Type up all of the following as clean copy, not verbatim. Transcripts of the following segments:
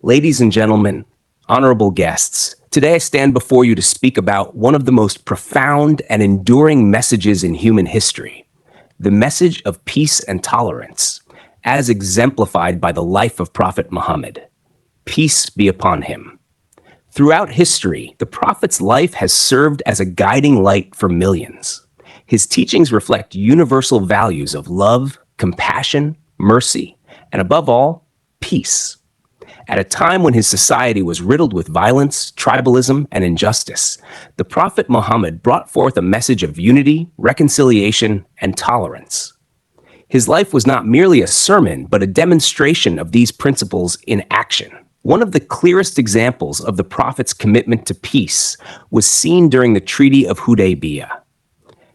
Ladies and gentlemen, honorable guests, today I stand before you to speak about one of the most profound and enduring messages in human history, the message of peace and tolerance, as exemplified by the life of Prophet Muhammad. Peace be upon him. Throughout history, the Prophet's life has served as a guiding light for millions. His teachings reflect universal values of love, compassion, mercy, and above all, peace. At a time when his society was riddled with violence, tribalism, and injustice, the Prophet Muhammad brought forth a message of unity, reconciliation, and tolerance. His life was not merely a sermon, but a demonstration of these principles in action. One of the clearest examples of the Prophet's commitment to peace was seen during the Treaty of Hudaybiyah.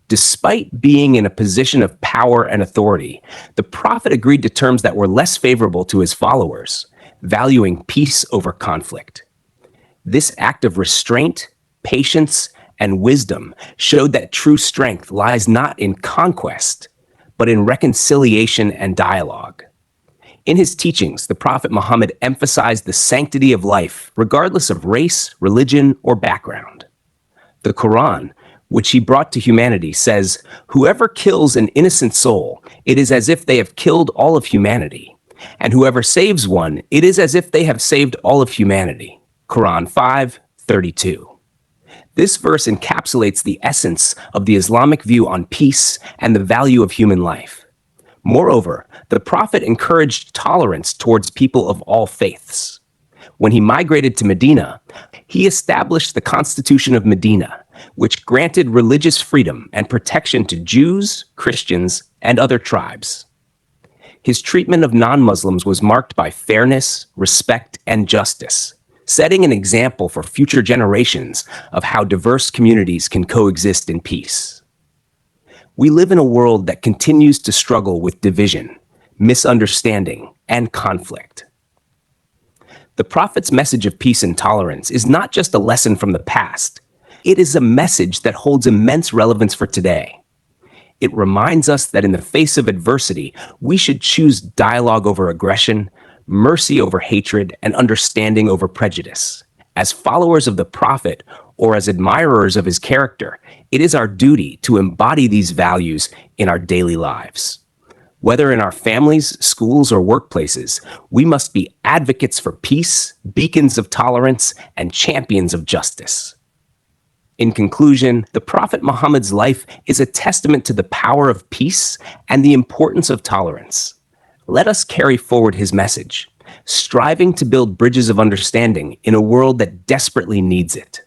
Despite being in a position of power and authority, the Prophet agreed to terms that were less favorable to his followers, valuing peace over conflict. This act of restraint, patience, and wisdom showed that true strength lies not in conquest, but in reconciliation and dialogue. In his teachings, the Prophet Muhammad emphasized the sanctity of life, regardless of race, religion, or background. The Quran, which he brought to humanity, says, "Whoever kills an innocent soul, it is as if they have killed all of humanity. And whoever saves one, it is as if they have saved all of humanity." Quran 5:32. This verse encapsulates the essence of the Islamic view on peace and the value of human life. Moreover, the Prophet encouraged tolerance towards people of all faiths. When he migrated to Medina, he established the Constitution of Medina, which granted religious freedom and protection to Jews, Christians, and other tribes. His treatment of non-Muslims was marked by fairness, respect, and justice, setting an example for future generations of how diverse communities can coexist in peace. We live in a world that continues to struggle with division, misunderstanding, and conflict. The Prophet's message of peace and tolerance is not just a lesson from the past. It is a message that holds immense relevance for today. It reminds us that in the face of adversity, we should choose dialogue over aggression, mercy over hatred, and understanding over prejudice. As followers of the Prophet, or as admirers of his character, it is our duty to embody these values in our daily lives. Whether in our families, schools, or workplaces, we must be advocates for peace, beacons of tolerance, and champions of justice. In conclusion, the Prophet Muhammad's life is a testament to the power of peace and the importance of tolerance. Let us carry forward his message, striving to build bridges of understanding in a world that desperately needs it.